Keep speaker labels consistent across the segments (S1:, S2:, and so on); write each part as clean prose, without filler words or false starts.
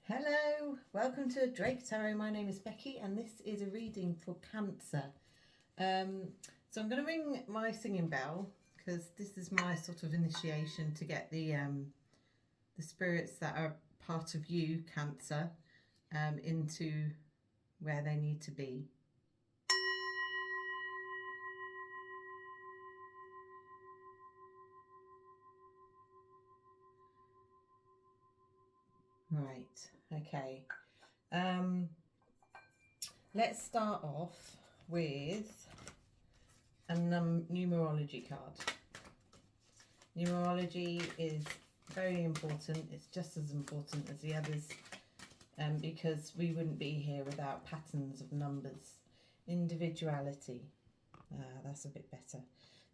S1: Hello, welcome to Drake Tarot. My name is Becky and this is a reading for Cancer. So I'm going to ring my singing bell because this is my sort of initiation to get the spirits that are part of you, Cancer, into where they need to be. Right, okay. Let's start off with a numerology card. Numerology is very important. It's just as important as the others, because we wouldn't be here without patterns of numbers. Individuality, that's a bit better.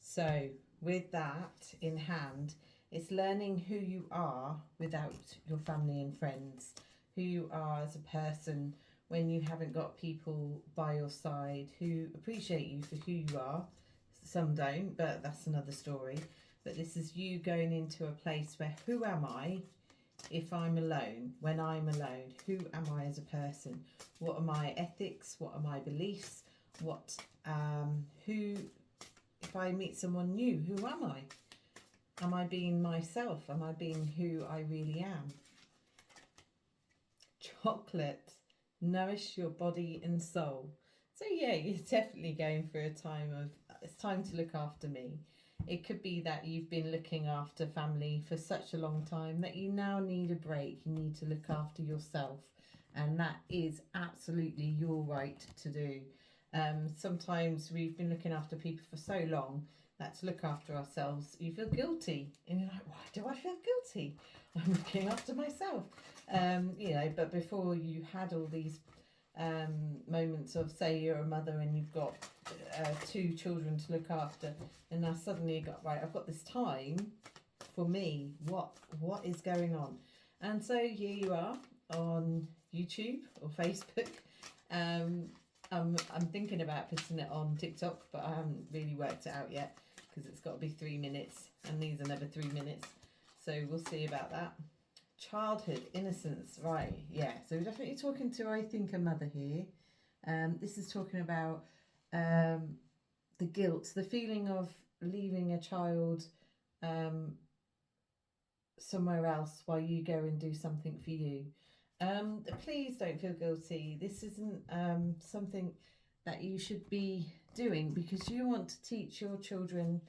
S1: So with that in hand, it's learning who you are without your family and friends, who you are as a person when you haven't got people by your side who appreciate you for who you are. Some don't, but that's another story. But this is you going into a place where, who am I if I'm alone? When I'm alone, who am I as a person? What are my ethics? What are my beliefs? If I meet someone new, who am I? Am I being myself? Am I being who I really am? Chocolate, nourish your body and soul. So yeah, you're definitely going through a time of, it's time to look after me. It could be that you've been looking after family for such a long time that you now need a break. You need to look after yourself, and that is absolutely your right to do. Sometimes we've been looking after people for so long that to look after ourselves, you feel guilty. And you're like, why do I feel guilty? I'm looking after myself. But before you had all these moments of, say you're a mother and you've got two children to look after, and now suddenly you got, right, I've got this time for me. What is going on? And so here you are on YouTube or Facebook. I'm thinking about putting it on TikTok, but I haven't really worked it out yet because it's got to be 3 minutes, and these are never 3 minutes. So we'll see about that. Childhood, innocence, right, yeah. So we're definitely talking to, I think, a mother here. This is talking about the guilt, the feeling of leaving a child somewhere else while you go and do something for you. Please don't feel guilty. This isn't something that you should be doing because you want to teach your children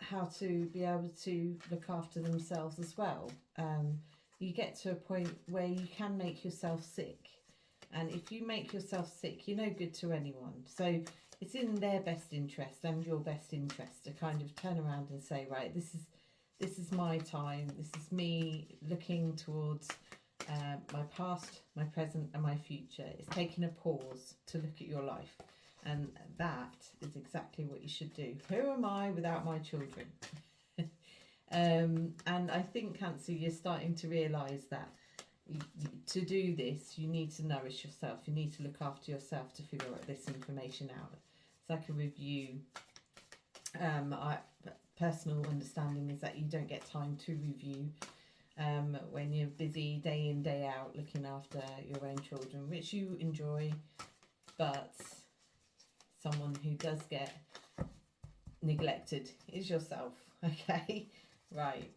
S1: how to be able to look after themselves as well. You get to a point where you can make yourself sick, and if you make yourself sick, you're no good to anyone. So it's in their best interest and your best interest to kind of turn around and say, right, this is my time. This is me looking towards my past, my present, and my future. It's taking a pause to look at your life. And that is exactly what you should do. Who am I without my children? And I think, Cancer, you're starting to realise that to do this, you need to nourish yourself. You need to look after yourself to figure this information out. It's like a review. Personal understanding is that you don't get time to review when you're busy day in, day out looking after your own children, which you enjoy, but someone who does get neglected is yourself. Okay, right.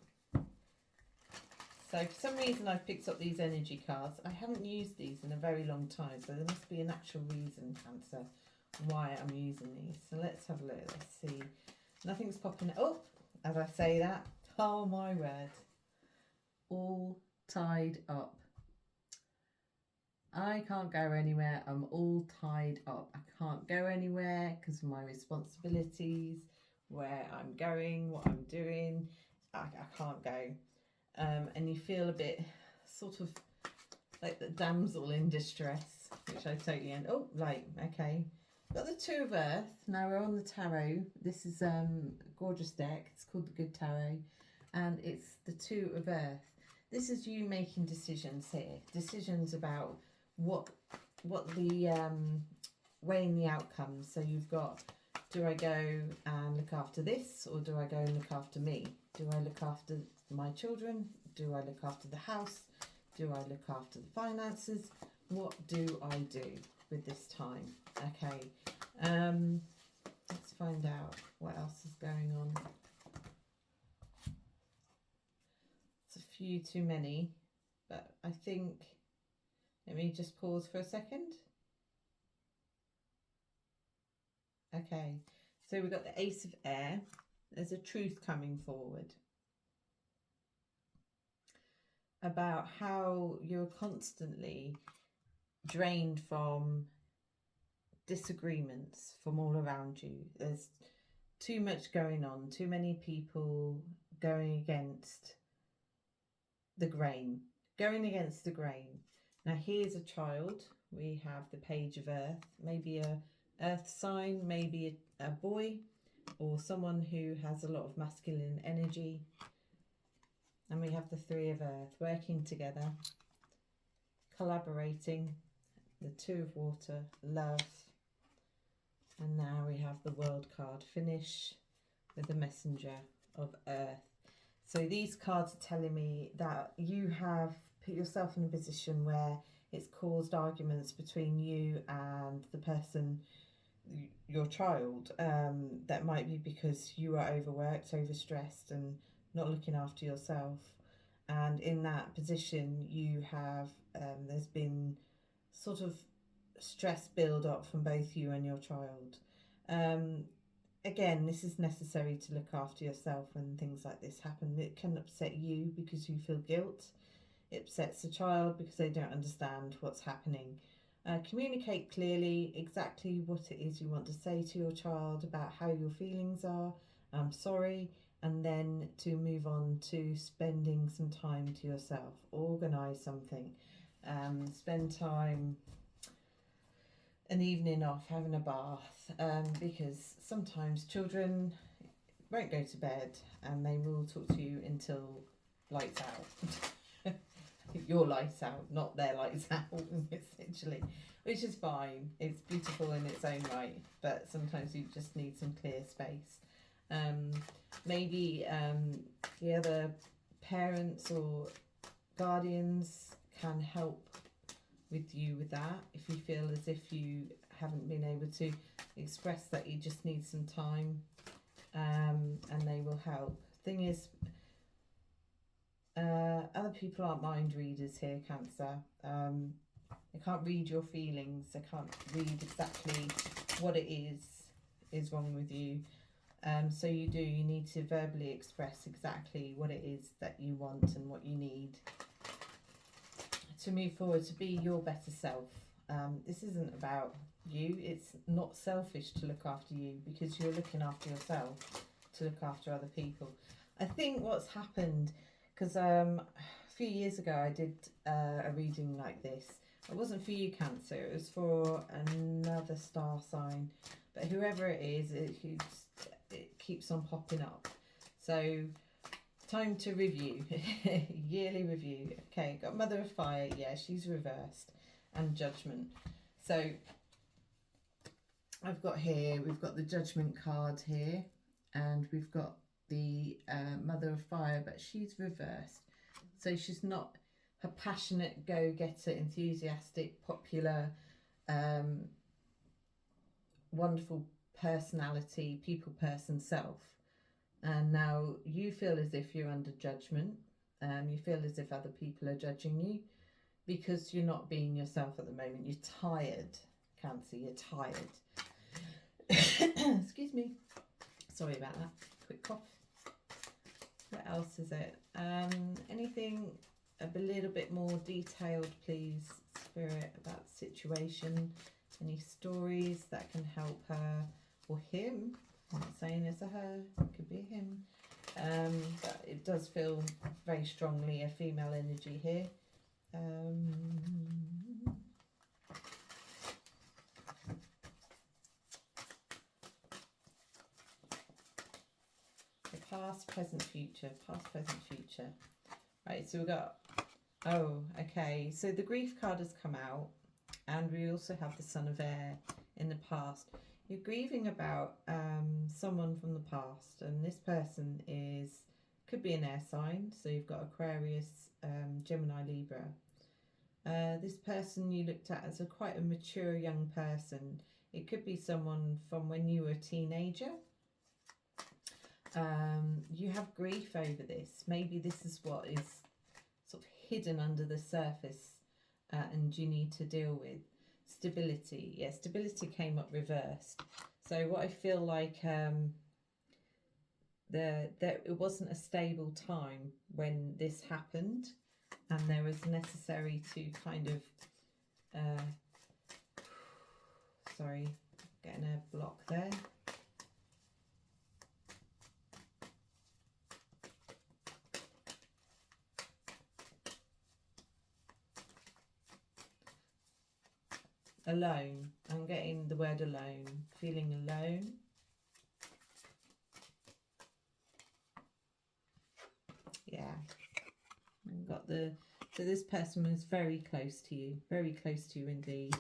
S1: So for some reason I've picked up these energy cards. I haven't used these in a very long time, so there must be an actual reason, Cancer, why I'm using these. So let's have a look. Let's see. Nothing's popping up as I say that. Oh my word. All tied up. I can't go anywhere. I'm all tied up. I can't go anywhere because of my responsibilities, where I'm going, what I'm doing. I can't go. And you feel a bit sort of like the damsel in distress, which I totally end. Oh, right, okay. Got the Two of Earth. Now we're on the tarot. This is a gorgeous deck. It's called the Good Tarot, and it's the Two of Earth. This is you making decisions here. Decisions about what the weighing the outcomes. So you've got, do I go and look after this, or do I go and look after me? Do I look after my children? Do I look after the house? Do I look after the finances? What do I do with this time? Okay, let's find out what else is going on. It's a few too many, but I think, let me just pause for a second. Okay, so we've got the Ace of Air. There's a truth coming forward about how you're constantly drained from disagreements from all around you. There's too much going on, too many people going against the grain, Now here's a child. We have the Page of Earth, maybe a earth sign, maybe a boy, or someone who has a lot of masculine energy. And we have the Three of Earth, working together, collaborating, the Two of Water, love. And now we have the World card, finish with the Messenger of Earth. So these cards are telling me that you have put yourself in a position where it's caused arguments between you and the person, your child. That might be because you are overworked, overstressed, and not looking after yourself. And in that position, you have, there's been sort of stress build up from both you and your child. Again, this is necessary to look after yourself when things like this happen. It can upset you because you feel guilt. It upsets the child because they don't understand what's happening. Communicate clearly exactly what it is you want to say to your child about how your feelings are. I'm sorry. And then to move on to spending some time to yourself. Organise something. Spend time, an evening off, having a bath, because sometimes children won't go to bed and they will talk to you until lights out. Your lights out, not their lights out, essentially, which is fine. It's beautiful in its own right, but sometimes you just need some clear space. Maybe the other parents or guardians can help with you with that if you feel as if you haven't been able to express that you just need some time, and they will help. Thing is, other people aren't mind readers here, Cancer. They can't read your feelings. They can't read exactly what it is wrong with you. So you need to verbally express exactly what it is that you want and what you need to move forward, to be your better self. This isn't about you. It's not selfish to look after you because you're looking after yourself to look after other people. I think what's happened, because a few years ago I did a reading like this. It wasn't for you, Cancer. It was for another star sign. But whoever it is, it keeps on popping up. So time to review. Yearly review. Okay, got Mother of Fire. Yeah, she's reversed. And Judgment. So we've got the Judgment card here. And we've got the Mother of Fire, but she's reversed. So she's not her passionate, go-getter, enthusiastic, popular, wonderful personality, people person self. And now you feel as if you're under judgment. You feel as if other people are judging you because you're not being yourself at the moment. You're tired, Cancer. You're tired. Excuse me. Sorry about that. Quick cough. What else is it? Anything a little bit more detailed, please, Spirit, about the situation. Any stories that can help her or him. I'm not saying it's a her, it could be a him. But it does feel very strongly a female energy here. The past, present, future. Past, present, future. Right, so we've got, oh, okay. So the grief card has come out. And we also have the Son of Air in the past. You're grieving about someone from the past, and this person could be an air sign. So you've got Aquarius, Gemini, Libra. This person you looked at as quite a mature young person. It could be someone from when you were a teenager. You have grief over this. Maybe this is what is sort of hidden under the surface, and you need to deal with. Stability. Yeah, stability came up reversed. So what I feel like, it wasn't a stable time when this happened, and there was necessary to kind of sorry, getting a block there. Alone. I'm getting the word alone. Feeling alone. Yeah. I've got the... So this person was very close to you. Very close to you indeed.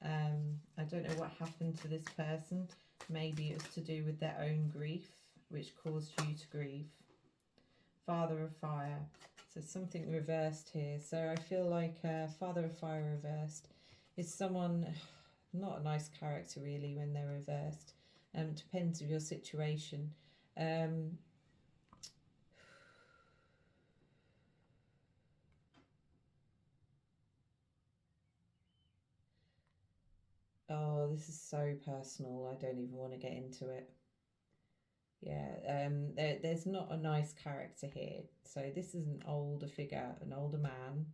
S1: I don't know what happened to this person. Maybe it was to do with their own grief, which caused you to grieve. Father of Fire. So something reversed here. So I feel like Father of Fire reversed is someone, not a nice character really when they're reversed. Depends on your situation. Oh, this is so personal. I don't even want to get into it. Yeah, there's not a nice character here. So this is an older figure, an older man.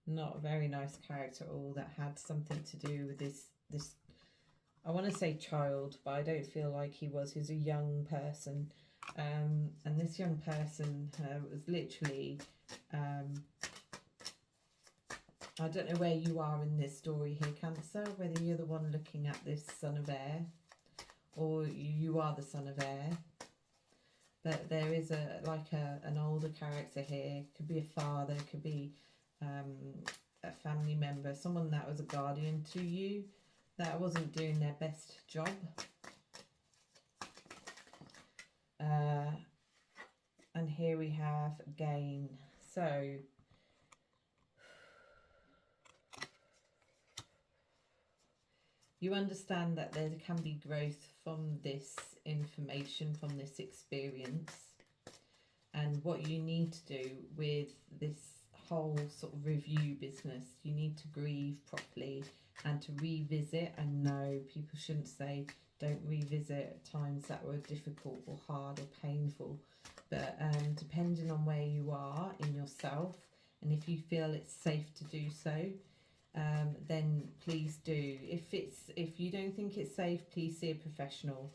S1: Not a very nice character at all, that had something to do with this I want to say child, but I don't feel like he was. He's a young person, and this young person was literally I don't know where you are in this story here, Cancer, whether you're the one looking at this Son of Air or you are the Son of Air. But there is an older character here. Could be a father, could be a family member, someone that was a guardian to you that wasn't doing their best job. And here we have again. So you understand that there can be growth from this information, from this experience, and what you need to do with this whole sort of review business. You need to grieve properly and to revisit. And no, people shouldn't say don't revisit times that were difficult or hard or painful, but depending on where you are in yourself, and if you feel it's safe to do so, then please do. If you don't think it's safe, please see a professional.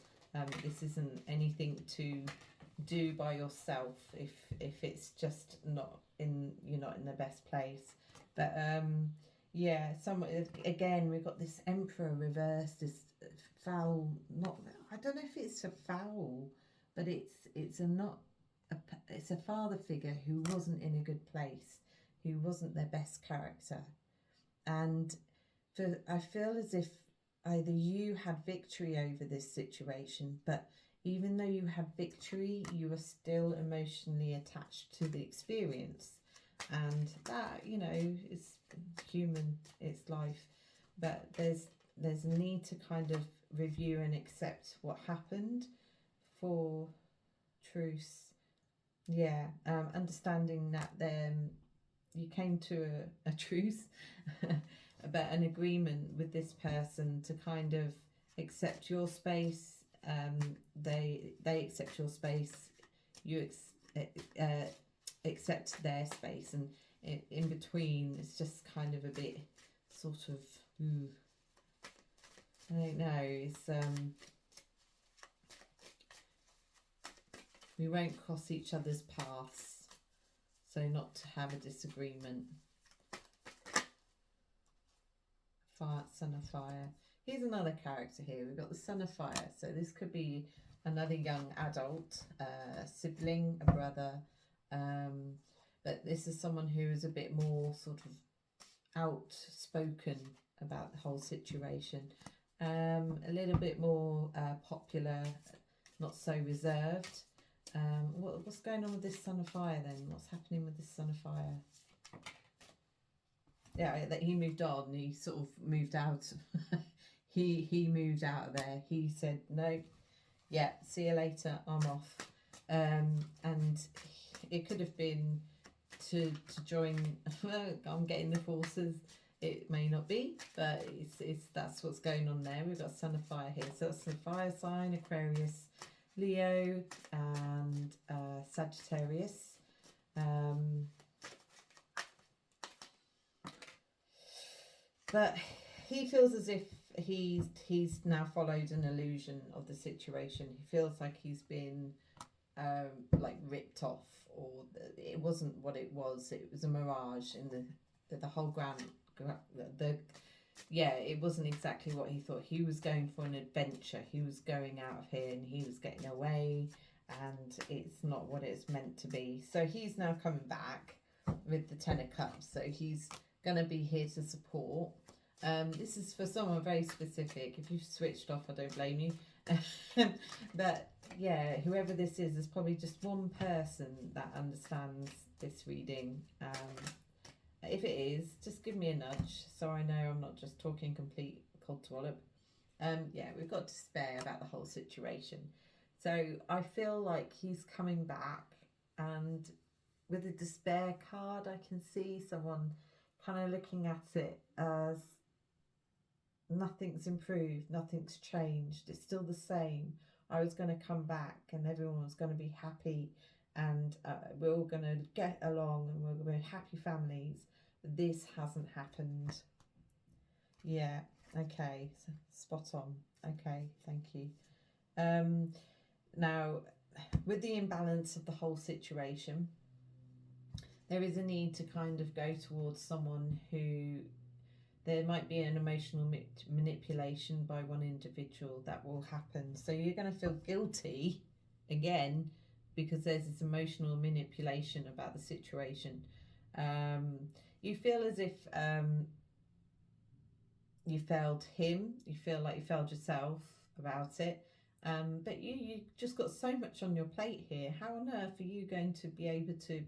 S1: This isn't anything to do by yourself if it's just not in, you're not in the best place. But yeah, again, we've got this Emperor reversed, this foul, not, I don't know if it's a foul, but it's a father figure who wasn't in a good place, who wasn't their best character. And I feel as if either you had victory over this situation, but even though you had victory, you are still emotionally attached to the experience. And that, you know, is human, it's life. But there's a need to kind of review and accept what happened for truce. Yeah, understanding that you came to a truce, but an agreement with this person to kind of accept your space. They accept your space, you accept their space, and in between it's just kind of a bit sort of I don't know, it's we won't cross each other's paths, so not to have a disagreement. Son of Fire. Here's another character here. We've got the Son of Fire. So this could be another young adult, a sibling, a brother. But this is someone who is a bit more sort of outspoken about the whole situation. A little bit more popular, not so reserved. What's going on with this Son of Fire then? What's happening with this Son of Fire? yeah, that he moved on. He sort of moved out. he moved out of there. He said no. Yeah, see you later. I'm off. And it could have been to join. I'm getting the forces. It may not be, but it's that's what's going on there. We've got Sun of Fire here, so that's the fire sign, Aquarius, Leo, and Sagittarius. But he feels as if he's now followed an illusion of the situation. He feels like he's been like ripped off, or it wasn't what it was. It was a mirage in the whole it wasn't exactly what he thought. He was going for an adventure. He was going out of here and he was getting away, and it's not what it's meant to be. So he's now coming back with the Ten of Cups. So he's going to be here to support. This is for someone very specific. If you've switched off, I don't blame you. But yeah, whoever this is, there's probably just one person that understands this reading. If it is, just give me a nudge so I know I'm not just talking complete cold wallop. Yeah, we've got despair about the whole situation. So I feel like he's coming back, and with the despair card, I can see someone kind of looking at it as nothing's improved, nothing's changed, it's still the same. I was going to come back and everyone was going to be happy, and we're all going to get along and we're going to be happy families. This hasn't happened. Yeah, okay, so spot on. Okay, thank you. Now, with the imbalance of the whole situation, there is a need to kind of go towards someone who there might be an emotional manipulation by one individual that will happen. So you're going to feel guilty again because there's this emotional manipulation about the situation. You feel as if you failed him. You feel like you failed yourself about it. But you just got so much on your plate here. How on earth are you going to be able to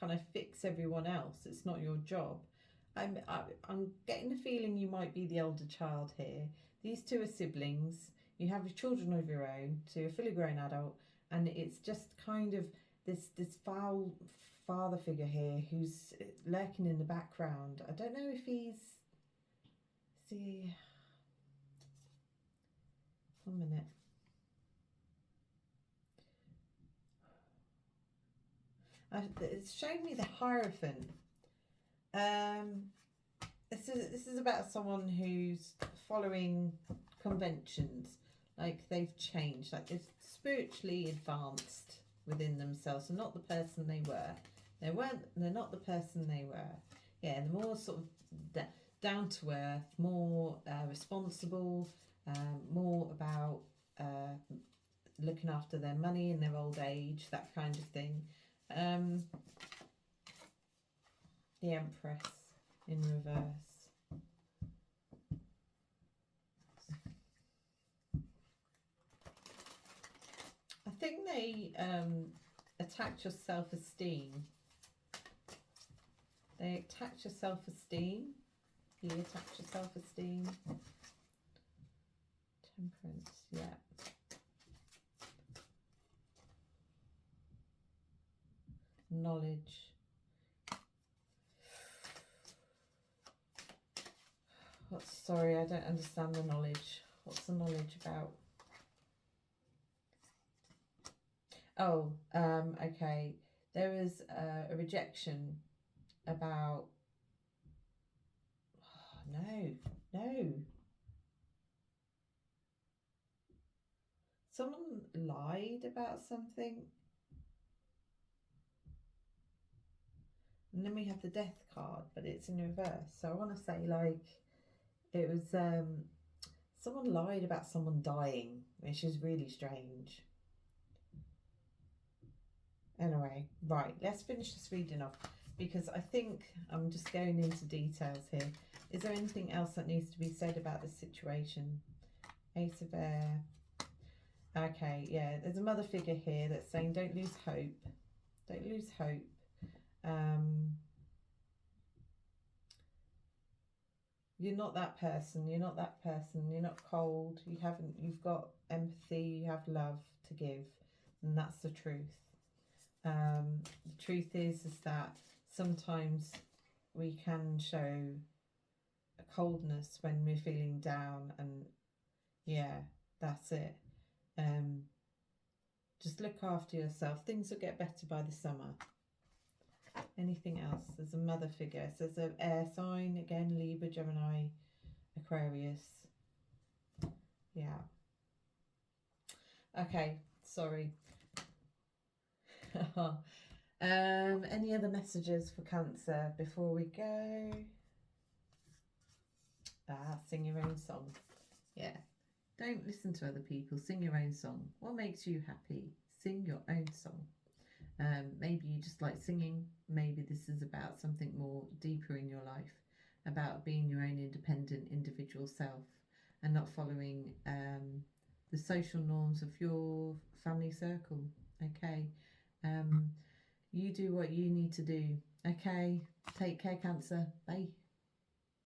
S1: kind of fix everyone else? It's not your job. I'm getting the feeling you might be the elder child here. These two are siblings. You have your children of your own, so you're a fully grown adult, and it's just kind of this foul father figure here who's lurking in the background. I don't know if he's... See... 1 minute. It's showing me the Hierophant. This is about someone who's following conventions, like they've changed, like they're spiritually advanced within themselves, and not the person they were. They're not the person they were. Yeah, they're more sort of down to earth, more responsible, more about looking after their money in their old age, that kind of thing. The Empress in reverse. I think they attacked your self-esteem. They attacked your self-esteem. You attacked your self-esteem. Temperance, yeah. Knowledge. Sorry, I don't understand the knowledge. What's the knowledge about? Oh, okay. There was a rejection about... Oh, no. Someone lied about something. And then we have the Death card, but it's in reverse. So I want to say, like, it was someone lied about someone dying, which is really strange. Anyway, right, let's finish this reading off, because I think I'm just going into details here. Is there anything else that needs to be said about this situation? Ace of Air. Okay, yeah, there's a mother figure here that's saying don't lose hope. Don't lose hope. You're not that person. You're not that person. You're not cold. You haven't. You've got empathy. You have love to give, and that's the truth. The truth is that sometimes we can show a coldness when we're feeling down, and yeah, that's it. Just look after yourself. Things will get better by the summer. Anything else? There's a mother figure. So there's an air sign again: Libra, Gemini, Aquarius. Yeah. Okay. Sorry. Any other messages for Cancer before we go? Sing your own song. Yeah. Don't listen to other people. Sing your own song. What makes you happy? Sing your own song. Maybe you just like singing. Maybe this is about something more deeper in your life, about being your own independent individual self and not following the social norms of your family circle. Okay. You do what you need to do. Okay. Take care, Cancer. Bye.